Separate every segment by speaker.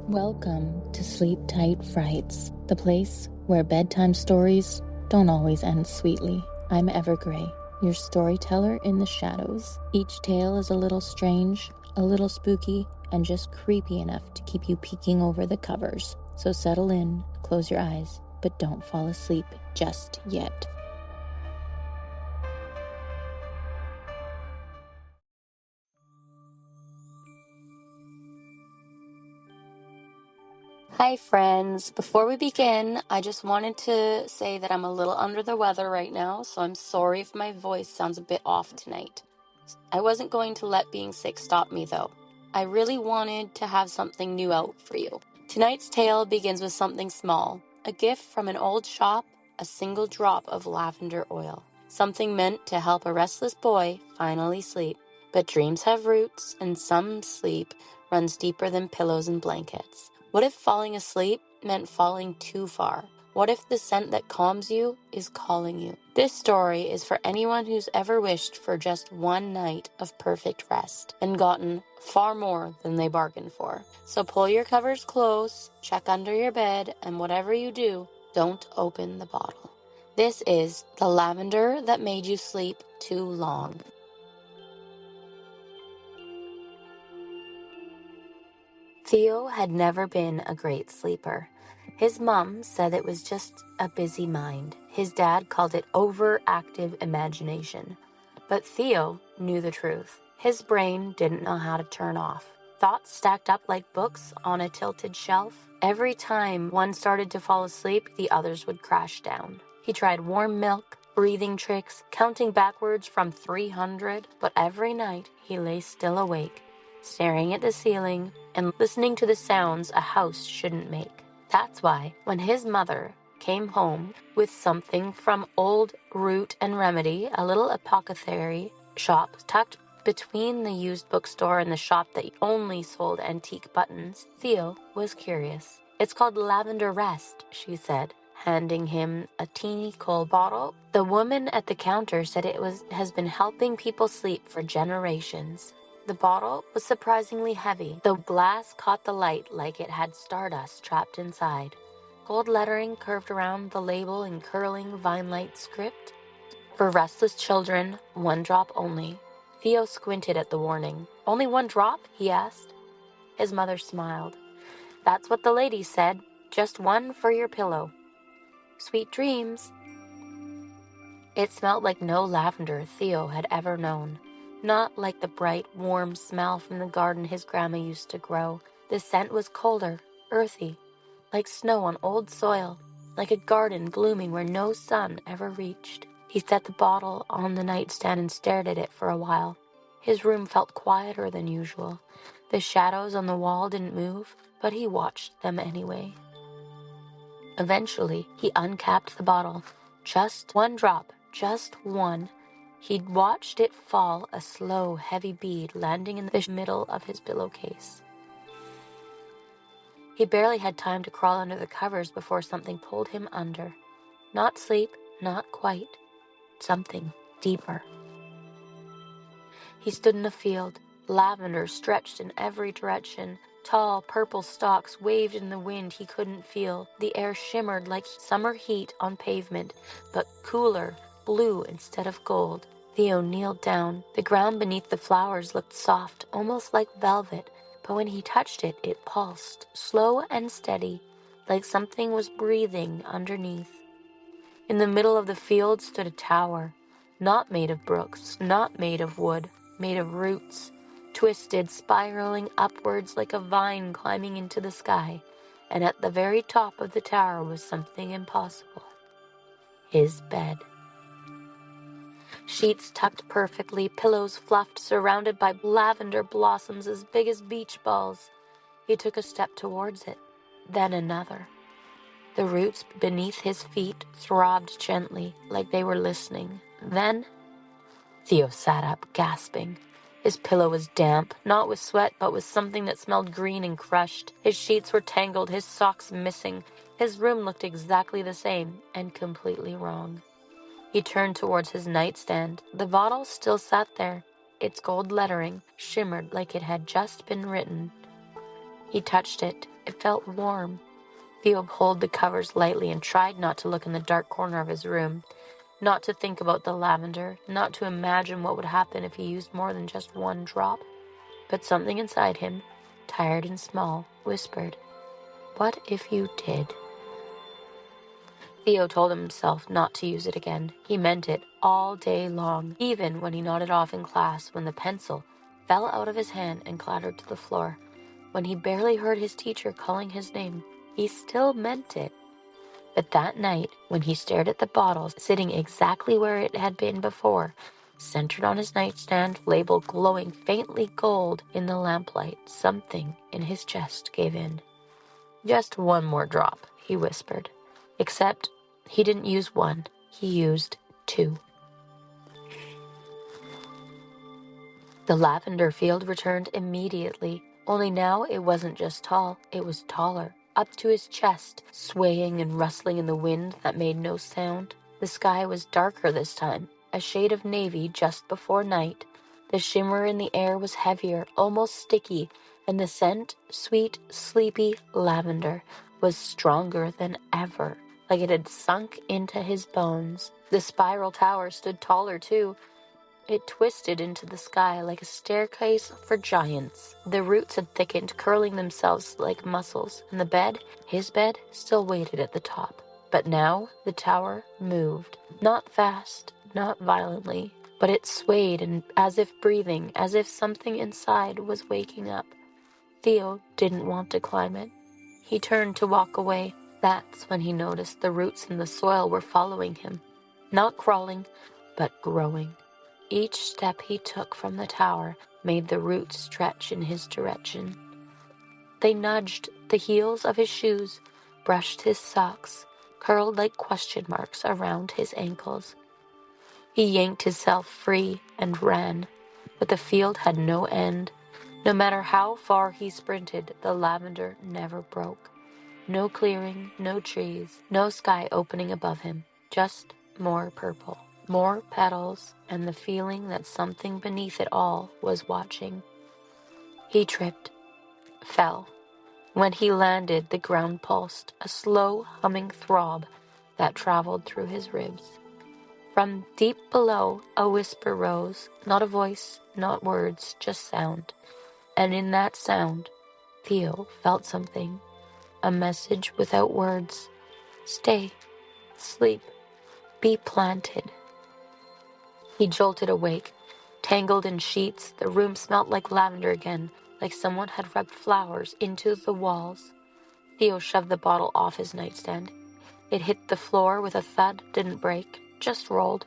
Speaker 1: Welcome to Sleep Tight Frights, the place where bedtime stories don't always end sweetly. I'm Evergrey, your storyteller in the shadows. Each tale is a little strange, a little spooky, and just creepy enough to keep you peeking over the covers. So settle in, close your eyes, but don't fall asleep just yet. Hi friends, before we begin, I just wanted to say that I'm a little under the weather right now, so I'm sorry if my voice sounds a bit off tonight. I wasn't going to let being sick stop me though. I really wanted to have something new out for you. Tonight's tale begins with something small, a gift from an old shop, a single drop of lavender oil, something meant to help a restless boy finally sleep. But dreams have roots, and some sleep runs deeper than pillows and blankets. What if falling asleep meant falling too far? What if the scent that calms you is calling you? This story is for anyone who's ever wished for just one night of perfect rest and gotten far more than they bargained for. So pull your covers close, check under your bed, and whatever you do, don't open the bottle. This is the lavender that made you sleep too long. Theo had never been a great sleeper. His mom said it was just a busy mind. His dad called it overactive imagination. But Theo knew the truth. His brain didn't know how to turn off. Thoughts stacked up like books on a tilted shelf. Every time one started to fall asleep, the others would crash down. He tried warm milk, breathing tricks, counting backwards from 300, but every night he lay still awake, staring at the ceiling and listening to the sounds a house shouldn't make. That's why, when his mother came home with something from Old Root and Remedy, a little apothecary shop tucked between the used bookstore and the shop that only sold antique buttons, Theo was curious. "It's called Lavender Rest," she said, handing him a teeny cold bottle. The woman at the counter said it has been helping people sleep for generations. The bottle was surprisingly heavy. The glass caught the light like it had stardust trapped inside. Gold lettering curved around the label in curling vine-light script. "For restless children, 1 drop only." Theo squinted at the warning. "Only 1 drop?" he asked. His mother smiled. "That's what the lady said. Just 1 for your pillow. Sweet dreams." It smelled like no lavender Theo had ever known. Not like the bright, warm smell from the garden his grandma used to grow. The scent was colder, earthy, like snow on old soil, like a garden blooming where no sun ever reached. He set the bottle on the nightstand and stared at it for a while. His room felt quieter than usual. The shadows on the wall didn't move, but he watched them anyway. Eventually, he uncapped the bottle. Just 1 drop, just 1. He'd watched it fall, a slow, heavy bead landing in the middle of his pillowcase. He barely had time to crawl under the covers before something pulled him under. Not sleep, not quite. Something deeper. He stood in a field. Lavender stretched in every direction. Tall, purple stalks waved in the wind he couldn't feel. The air shimmered like summer heat on pavement, but cooler, blue instead of gold. Theo kneeled down. The ground beneath the flowers looked soft, almost like velvet, but when he touched it, it pulsed, slow and steady, like something was breathing underneath. In the middle of the field stood a tower, not made of brooks, not made of wood, made of roots, twisted, spiraling upwards like a vine climbing into the sky, and at the very top of the tower was something impossible. His bed. Sheets tucked perfectly, pillows fluffed, surrounded by lavender blossoms as big as beach balls. He took a step towards it, then another. The roots beneath his feet throbbed gently, like they were listening. Then Theo sat up, gasping. His pillow was damp, not with sweat, but with something that smelled green and crushed. His sheets were tangled, his socks missing. His room looked exactly the same, and completely wrong. He turned towards his nightstand. The bottle still sat there. Its gold lettering shimmered like it had just been written. He touched it. It felt warm. Theo pulled the covers lightly and tried not to look in the dark corner of his room, not to think about the lavender, not to imagine what would happen if he used more than just one drop. But something inside him, tired and small, whispered, "What if you did?" Theo told himself not to use it again. He meant it all day long, even when he nodded off in class when the pencil fell out of his hand and clattered to the floor. When he barely heard his teacher calling his name, he still meant it. But that night, when he stared at the bottle sitting exactly where it had been before, centered on his nightstand, label glowing faintly gold in the lamplight, something in his chest gave in. "Just one more drop," he whispered. Except he didn't use one, he used two. The lavender field returned immediately, only now it wasn't just tall, it was taller, up to his chest, swaying and rustling in the wind that made no sound. The sky was darker this time, a shade of navy just before night. The shimmer in the air was heavier, almost sticky, and the scent, sweet, sleepy lavender, was stronger than ever, like it had sunk into his bones. The spiral tower stood taller too. It twisted into the sky like a staircase for giants. The roots had thickened, curling themselves like muscles, and the bed, his bed, still waited at the top. But now the tower moved. Not fast, not violently, but it swayed and as if breathing, as if something inside was waking up. Theo didn't want to climb it. He turned to walk away. That's when he noticed the roots in the soil were following him. Not crawling, but growing. Each step he took from the tower made the roots stretch in his direction. They nudged the heels of his shoes, brushed his socks, curled like question marks around his ankles. He yanked himself free and ran, but the field had no end. No matter how far he sprinted, the lavender never broke. No clearing, no trees, no sky opening above him, just more purple. More petals, and the feeling that something beneath it all was watching. He tripped, fell. When he landed, the ground pulsed, a slow humming throb that traveled through his ribs. From deep below, a whisper rose, not a voice, not words, just sound. And in that sound, Theo felt something, a message without words. Stay, sleep, be planted. He jolted awake, tangled in sheets. The room smelt like lavender again, like someone had rubbed flowers into the walls. Theo shoved the bottle off his nightstand. It hit the floor with a thud, didn't break, just rolled,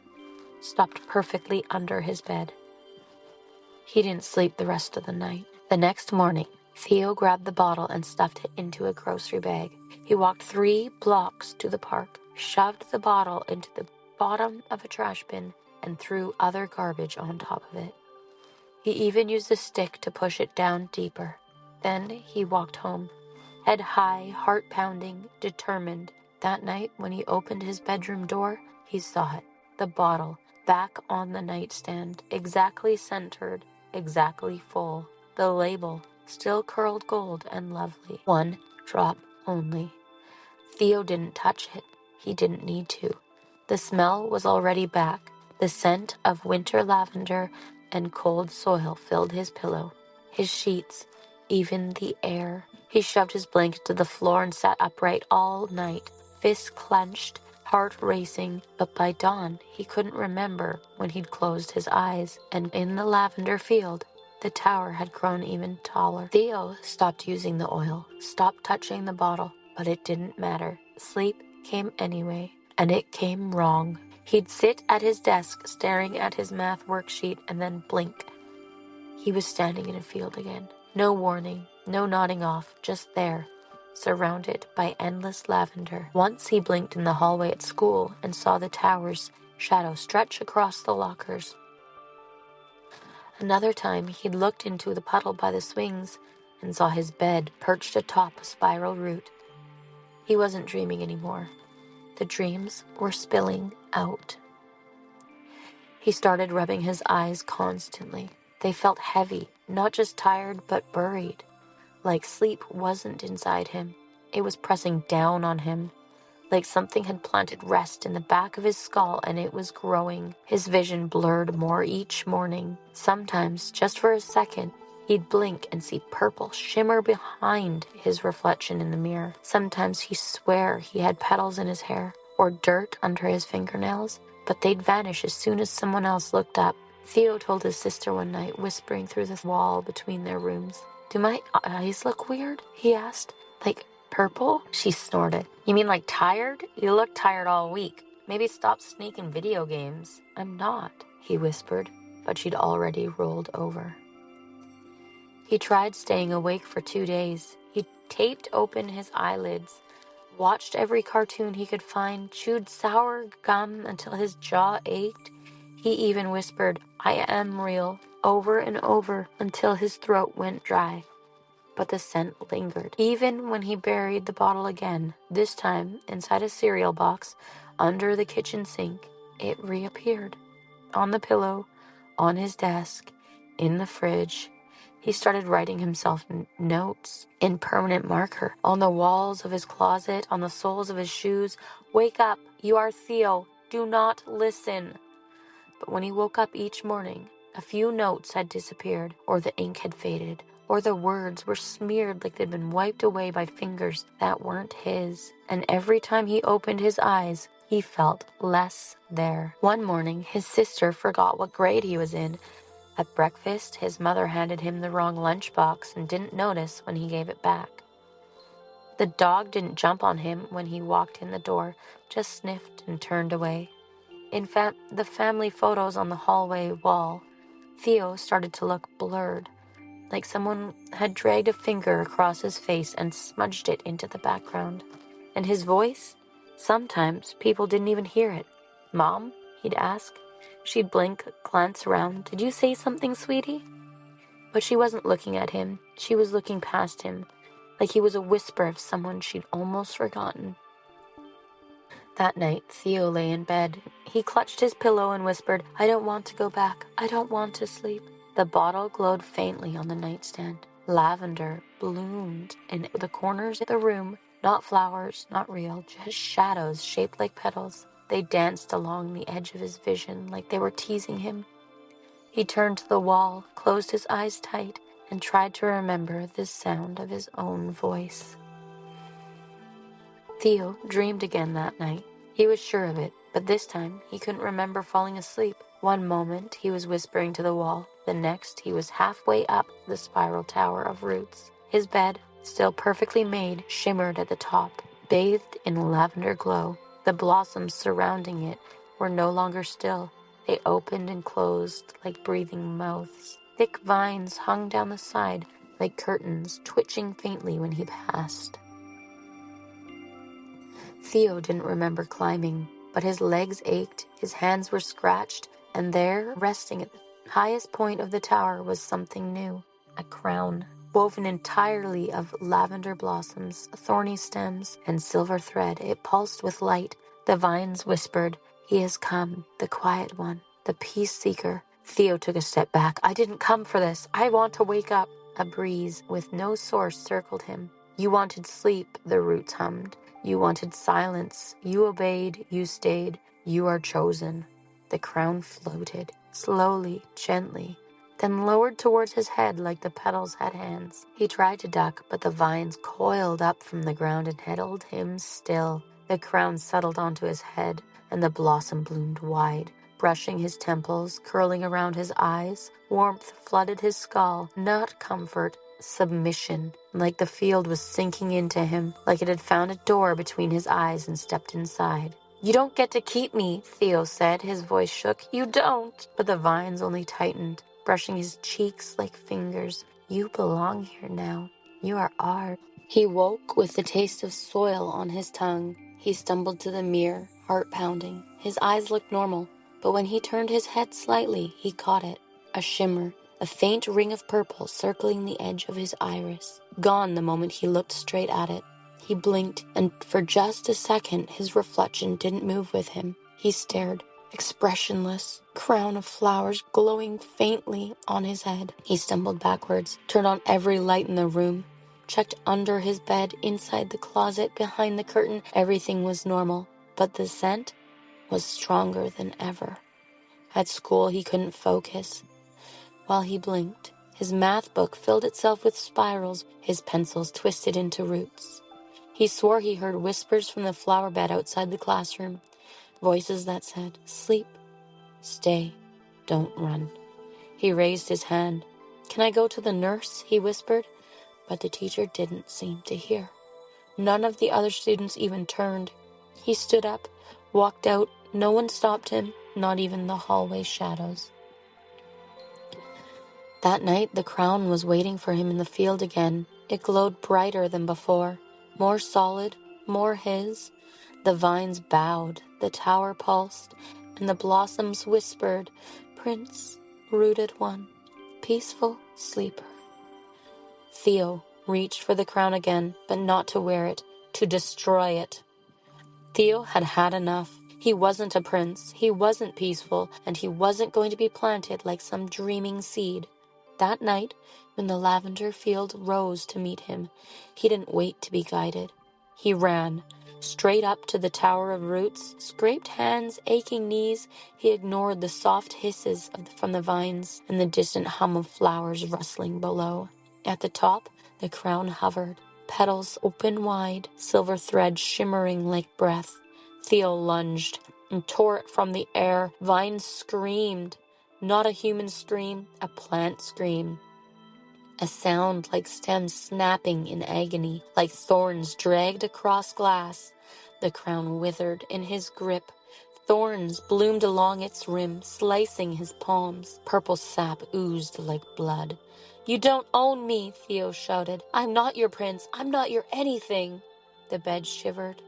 Speaker 1: stopped perfectly under his bed. He didn't sleep the rest of the night. The next morning, Theo grabbed the bottle and stuffed it into a grocery bag. He walked 3 blocks to the park, shoved the bottle into the bottom of a trash bin, and threw other garbage on top of it. He even used a stick to push it down deeper. Then he walked home, head high, heart pounding, determined. That night, when he opened his bedroom door, he saw it, the bottle, back on the nightstand, exactly centered, exactly full. The label, still curled gold and lovely. 1 drop only. Theo didn't touch it. He didn't need to. The smell was already back. The scent of winter lavender and cold soil filled his pillow, his sheets, even the air. He shoved his blanket to the floor and sat upright all night, fists clenched, heart racing. But by dawn, he couldn't remember when he'd closed his eyes, and in the lavender field, the tower had grown even taller. Theo stopped using the oil, stopped touching the bottle, but it didn't matter. Sleep came anyway, and it came wrong. He'd sit at his desk, staring at his math worksheet, and then blink. He was standing in a field again. No warning, no nodding off, just there, surrounded by endless lavender. Once he blinked in the hallway at school and saw the tower's shadow stretch across the lockers. Another time, he'd looked into the puddle by the swings and saw his bed perched atop a spiral root. He wasn't dreaming anymore. The dreams were spilling out. He started rubbing his eyes constantly. They felt heavy, not just tired, but buried. like sleep wasn't inside him. It was pressing down on him, like something had planted rest in the back of his skull and it was growing. His vision blurred more each morning. Sometimes, just for a second, he'd blink and see purple shimmer behind his reflection in the mirror. Sometimes he'd swear he had petals in his hair or dirt under his fingernails, but they'd vanish as soon as someone else looked up. Theo told his sister one night, whispering through the wall between their rooms. "Do my eyes look weird?" he asked. "Like purple?" She snorted. "You mean like tired? You look tired all week. Maybe stop sneaking video games." "I'm not," he whispered, but she'd already rolled over. He tried staying awake for 2 days. He taped open his eyelids, watched every cartoon he could find, chewed sour gum until his jaw ached. He even whispered, "I am real," over and over until his throat went dry. But the scent lingered, even when he buried the bottle again, this time inside a cereal box under the kitchen sink. It reappeared. On the pillow, on his desk, in the fridge. He started writing himself notes in permanent marker on the walls of his closet, on the soles of his shoes. "Wake up, you are Theo. Do not listen." But when he woke up each morning, a few notes had disappeared, or the ink had faded, or the words were smeared like they'd been wiped away by fingers that weren't his. And every time he opened his eyes, he felt less there. One morning, his sister forgot what grade he was in. At breakfast, his mother handed him the wrong lunchbox and didn't notice when he gave it back. The dog didn't jump on him when he walked in the door, just sniffed and turned away. In fact, the family photos on the hallway wall, Theo started to look blurred, like someone had dragged a finger across his face and smudged it into the background. And his voice? Sometimes people didn't even hear it. "Mom?" he'd ask. She'd blink, glance around. "Did you say something, sweetie?" But she wasn't looking at him. She was looking past him, like he was a whisper of someone she'd almost forgotten. That night, Theo lay in bed. He clutched his pillow and whispered, "I don't want to go back. I don't want to sleep." The bottle glowed faintly on the nightstand. Lavender bloomed in the corners of the room. Not flowers, not real, just shadows shaped like petals. They danced along the edge of his vision like they were teasing him. He turned to the wall, closed his eyes tight, and tried to remember the sound of his own voice. Theo dreamed again that night. He was sure of it, but this time he couldn't remember falling asleep. One moment he was whispering to the wall, the next he was halfway up the spiral tower of roots. His bed, still perfectly made, shimmered at the top, bathed in lavender glow. The blossoms surrounding it were no longer still. They opened and closed like breathing mouths. Thick vines hung down the side like curtains, twitching faintly when he passed. Theo didn't remember climbing, but his legs ached, his hands were scratched, and there, resting at the highest point of the tower, was something new. A crown, woven entirely of lavender blossoms, thorny stems, and silver thread. It pulsed with light. The vines whispered, "He has come, the quiet one, the peace seeker." Theo took a step back. "I didn't come for this. I want to wake up." A breeze with no source circled him. "You wanted sleep," the roots hummed. "You wanted silence. You obeyed. You stayed. You are chosen." The crown floated, slowly, gently, then lowered towards his head like the petals had hands. He tried to duck, but the vines coiled up from the ground and held him still. The crown settled onto his head, and the blossom bloomed wide, brushing his temples, curling around his eyes. Warmth flooded his skull, not comfort, submission, like the field was sinking into him, like it had found a door between his eyes and stepped inside. "You don't get to keep me," Theo said. His voice shook. "You don't." But the vines only tightened, brushing his cheeks like fingers. "You belong here now. You are ours." He woke with the taste of soil on his tongue. He stumbled to the mirror, heart pounding. His eyes looked normal, but when he turned his head slightly, he caught it. A shimmer. A faint ring of purple circling the edge of his iris. Gone the moment he looked straight at it. He blinked, and for just a second his reflection didn't move with him. He stared, expressionless, crown of flowers glowing faintly on his head. He stumbled backwards, turned on every light in the room. checked under his bed, inside the closet, behind the curtain. Everything was normal, but the scent was stronger than ever. At school, he couldn't focus. While he blinked, his math book filled itself with spirals, his pencils twisted into roots. He swore he heard whispers from the flower bed outside the classroom, voices that said, "Sleep, stay, don't run." He raised his hand. "Can I go to the nurse?" he whispered, but the teacher didn't seem to hear. None of the other students even turned. He stood up, walked out. No one stopped him, not even the hallway shadows. That night, the crown was waiting for him in the field again. It glowed brighter than before, more solid, more his. The vines bowed, the tower pulsed, and the blossoms whispered, "Prince, rooted one, peaceful sleeper." Theo reached for the crown again, but not to wear it, to destroy it. Theo had had enough. He wasn't a prince, he wasn't peaceful, and he wasn't going to be planted like some dreaming seed. That night, when the lavender field rose to meet him, he didn't wait to be guided. He ran, straight up to the tower of roots, scraped hands, aching knees. He ignored the soft hisses from the vines and the distant hum of flowers rustling below. At the top, the crown hovered, petals open wide, silver thread shimmering like breath. Theo lunged and tore it from the air. Vines screamed. Not a human scream, a plant scream. A sound like stems snapping in agony, like thorns dragged across glass. The crown withered in his grip. Thorns bloomed along its rim, slicing his palms. Purple sap oozed like blood. "You don't own me," Theo shouted. "I'm not your prince. I'm not your anything." The bed shivered.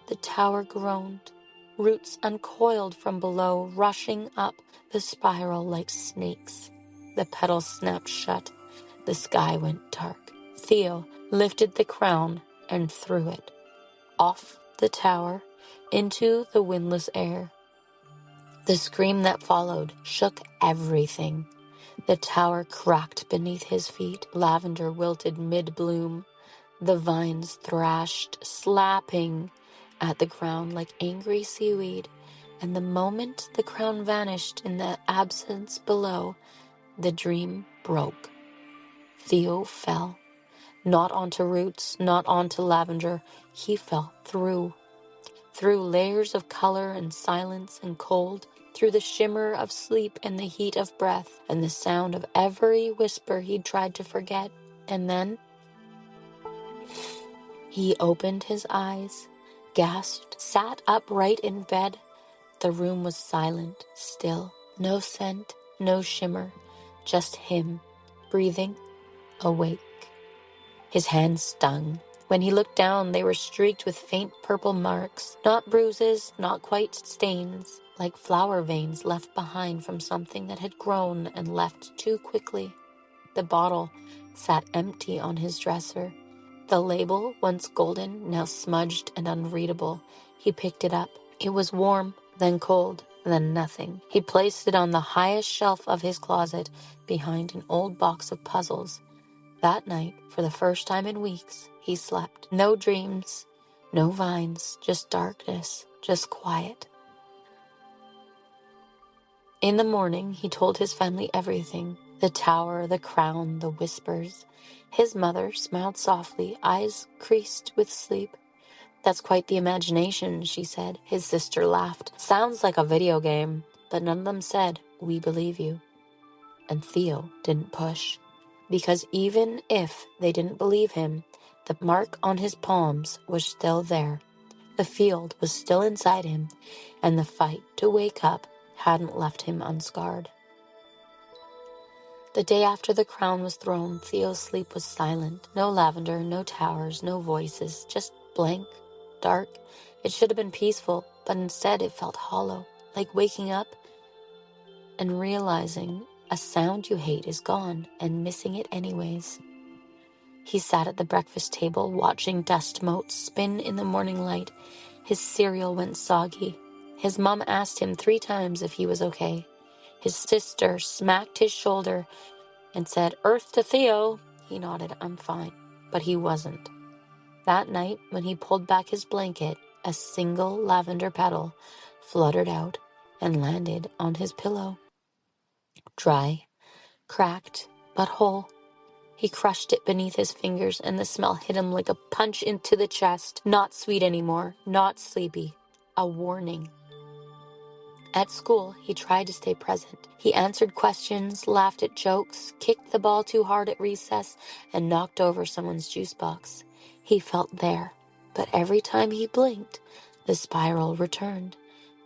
Speaker 1: The tower groaned. Roots uncoiled from below, rushing up the spiral like snakes. The petals snapped shut. The sky went dark. Theo lifted the crown and threw it off the tower into the windless air. The scream that followed shook everything. The tower cracked beneath his feet. Lavender wilted mid-bloom. The vines thrashed, slapping at the ground like angry seaweed. And the moment the crown vanished in the absence below, the dream broke. Theo fell. Not onto roots, not onto lavender. He fell through layers of color and silence and cold, through the shimmer of sleep and the heat of breath, and the sound of every whisper he'd tried to forget. And then he opened his eyes, gasped, sat upright in bed. The room was silent, still, no scent, no shimmer, just him, breathing, awake. His hands stung. When he looked down, they were streaked with faint purple marks, not bruises, not quite stains, like flower veins left behind from something that had grown and left too quickly. The bottle sat empty on his dresser. The label, once golden, now smudged and unreadable. He picked it up. It was warm, then cold, then nothing. He placed it on the highest shelf of his closet, behind an old box of puzzles. That night, for the first time in weeks, he slept. No dreams, no vines, just darkness, just quiet. In the morning, he told his family everything. The tower, the crown, the whispers. His mother smiled softly, eyes creased with sleep. "That's quite the imagination," she said. His sister laughed. "Sounds like a video game." But none of them said, "We believe you." And Theo didn't push. Because even if they didn't believe him, the mark on his palms was still there. The field was still inside him, and the fight to wake up hadn't left him unscarred. The day after the crown was thrown, Theo's sleep was silent. No lavender, no towers, no voices, just blank, dark. It should have been peaceful, but instead it felt hollow, like waking up and realizing a sound you hate is gone and missing it anyways. He sat at the breakfast table watching dust motes spin in the morning light. His cereal went soggy. His mom asked him 3 times if he was okay. His sister smacked his shoulder and said, "Earth to Theo." He nodded, "I'm fine." but he wasn't. That night, when he pulled back his blanket, a single lavender petal fluttered out and landed on his pillow. Dry, cracked, but whole. He crushed it beneath his fingers, and the smell hit him like a punch into the chest. Not sweet anymore, not sleepy. A warning. At school, he tried to stay present. He answered questions, laughed at jokes, kicked the ball too hard at recess, and knocked over someone's juice box. He felt there, but every time he blinked, the spiral returned.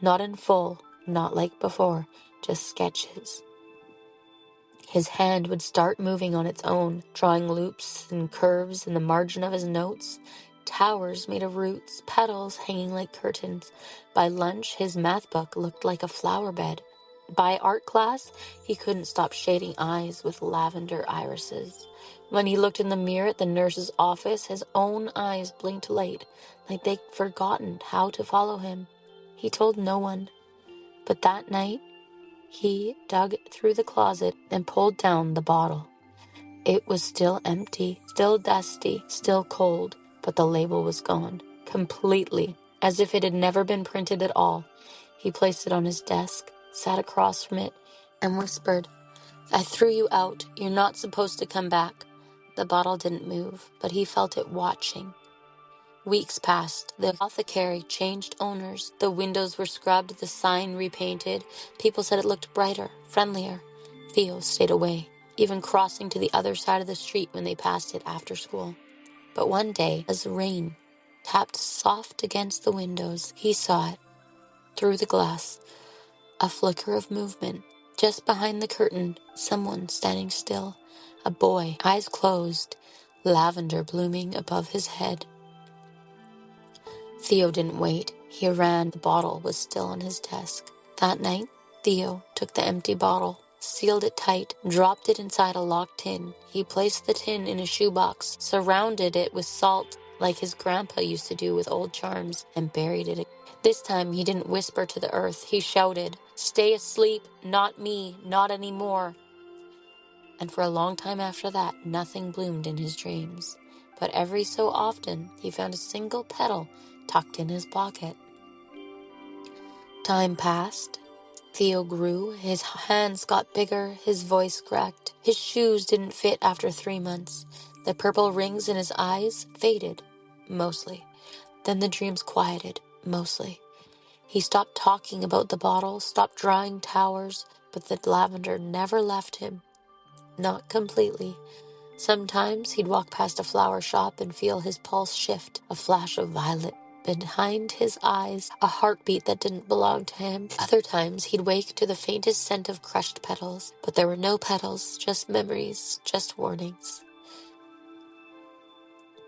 Speaker 1: Not in full, not like before, just sketches. His hand would start moving on its own, drawing loops and curves in the margin of his notes. Towers made of roots, petals hanging like curtains. By lunch, his math book looked like a flower bed. By art class, he couldn't stop shading eyes with lavender irises. When he looked in the mirror at the nurse's office, his own eyes blinked late, like they'd forgotten how to follow him. He told no one. But that night, he dug through the closet and pulled down the bottle. It was still empty, still dusty, still cold, but the label was gone, completely, as if it had never been printed at all. He placed it on his desk, sat across from it, and whispered, "I threw you out. You're not supposed to come back." The bottle didn't move, but he felt it watching. Weeks passed. The apothecary changed owners. The windows were scrubbed, the sign repainted. People said it looked brighter, friendlier. Theo stayed away, even crossing to the other side of the street when they passed it after school. But one day, as the rain tapped soft against the windows, he saw it, through the glass, a flicker of movement. Just behind the curtain, someone standing still. A boy, eyes closed, lavender blooming above his head. Theo didn't wait. He ran. The bottle was still on his desk. That night, Theo took the empty bottle, sealed it tight, dropped it inside a locked tin. He placed the tin in a shoebox, surrounded it with salt like his grandpa used to do with old charms, and buried it. This time he didn't whisper to the earth. He shouted, "Stay asleep, not me, not anymore." And for a long time after that, nothing bloomed in his dreams. But every so often, he found a single petal tucked in his pocket. Time passed. Theo grew. His hands got bigger. His voice cracked. His shoes didn't fit after 3 months. The purple rings in his eyes faded, mostly. Then the dreams quieted, mostly. He stopped talking about the bottle, stopped drawing towers, but the lavender never left him. Not completely. Sometimes he'd walk past a flower shop and feel his pulse shift, a flash of violet behind his eyes, a heartbeat that didn't belong to him. Other times he'd wake to the faintest scent of crushed petals, but there were no petals, just memories, just warnings.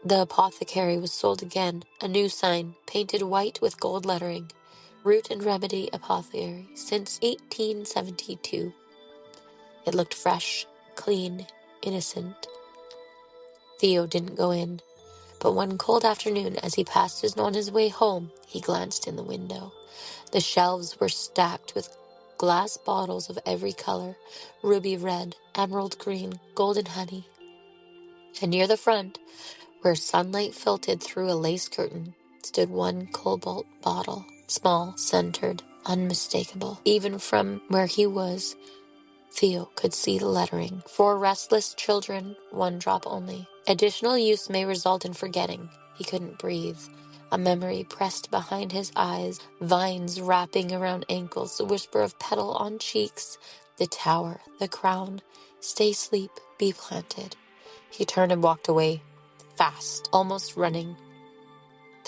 Speaker 1: The apothecary was sold again, a new sign, painted white with gold lettering. Root and Remedy Apothecary, since 1872. It looked fresh, clean, innocent. Theo didn't go in, but one cold afternoon as he passed on his way home, he glanced in the window. The shelves were stacked with glass bottles of every color, ruby red, emerald green, golden honey. And near the front, where sunlight filtered through a lace curtain, stood one cobalt bottle, small, centered, unmistakable. Even from where he was, Theo could see the lettering. For restless children, 1 drop only. Additional use may result in forgetting. He couldn't breathe. A memory pressed behind his eyes, vines wrapping around ankles, the whisper of petal on cheeks, the tower, the crown. Stay asleep, be planted. He turned and walked away, fast, almost running.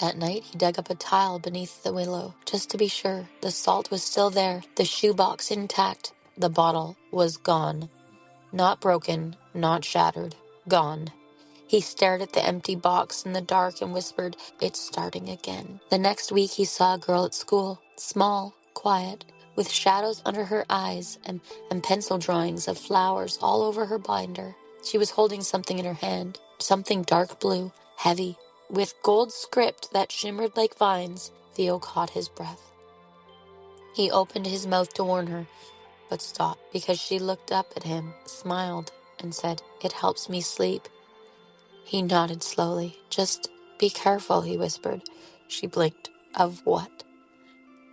Speaker 1: That night, he dug up a tile beneath the willow, just to be sure. The salt was still there, the shoebox intact. The bottle was gone. Not broken, not shattered. Gone. He stared at the empty box in the dark and whispered, "It's starting again." The next week he saw a girl at school, small, quiet, with shadows under her eyes and pencil drawings of flowers all over her binder. She was holding something in her hand, something dark blue, heavy, with gold script that shimmered like vines. Theo caught his breath. He opened his mouth to warn her, but stopped because she looked up at him, smiled, and said, "It helps me sleep." He nodded slowly. Just be careful, he whispered. She blinked. Of what?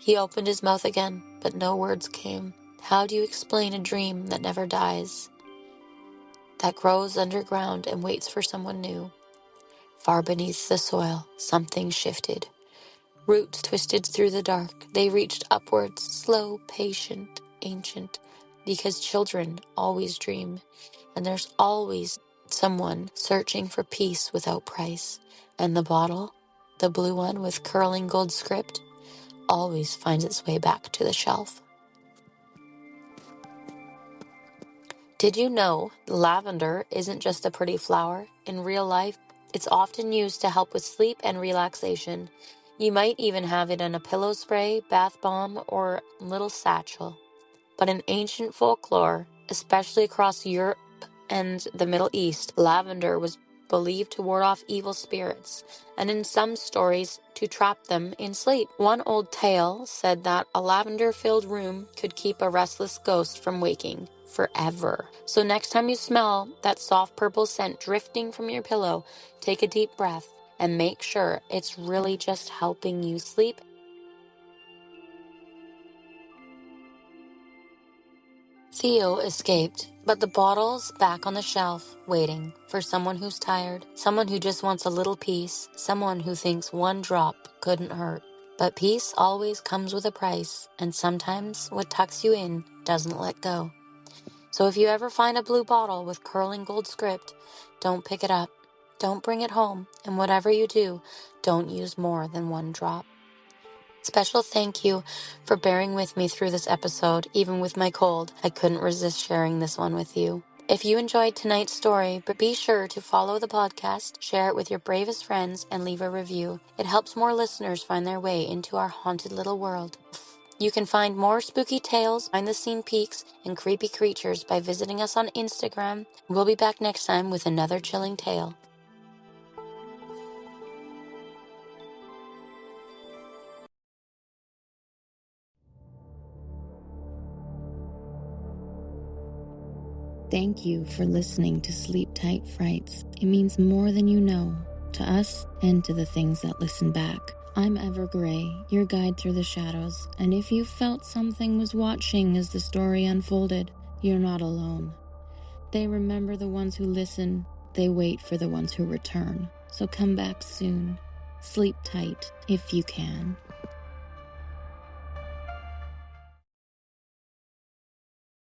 Speaker 1: He opened his mouth again, but no words came. How do you explain a dream that never dies, that grows underground and waits for someone new? Far beneath the soil, something shifted. Roots twisted through the dark. They reached upwards, slow, patient, ancient, because children always dream, and there's always someone searching for peace without price. And the bottle, the blue one with curling gold script, always finds its way back to the shelf. Did you know lavender isn't just a pretty flower? In real life, it's often used to help with sleep and relaxation. You might even have it in a pillow spray, bath bomb, or little satchel. But in ancient folklore, especially across Europe and the Middle East, lavender was believed to ward off evil spirits, and in some stories, to trap them in sleep. One old tale said that a lavender-filled room could keep a restless ghost from waking forever. So next time you smell that soft purple scent drifting from your pillow, take a deep breath and make sure it's really just helping you sleep. Theo escaped, but the bottle's back on the shelf, waiting for someone who's tired, someone who just wants a little peace, someone who thinks one drop couldn't hurt. But peace always comes with a price, and sometimes what tucks you in doesn't let go. So if you ever find a blue bottle with curling gold script, don't pick it up, don't bring it home, and whatever you do, don't use more than one drop. Special thank you for bearing with me through this episode. Even with my cold, I couldn't resist sharing this one with you. If you enjoyed tonight's story, but be sure to follow the podcast, share it with your bravest friends, and leave a review. It helps more listeners find their way into our haunted little world. You can find more spooky tales, behind-the-scene peeks, and creepy creatures by visiting us on Instagram. We'll be back next time with another chilling tale. Thank you for listening to Sleep Tight Frights. It means more than you know, to us and to the things that listen back. I'm Ever Gray, your guide through the shadows, and if you felt something was watching as the story unfolded, you're not alone. They remember the ones who listen, they wait for the ones who return. So come back soon. Sleep tight if you can.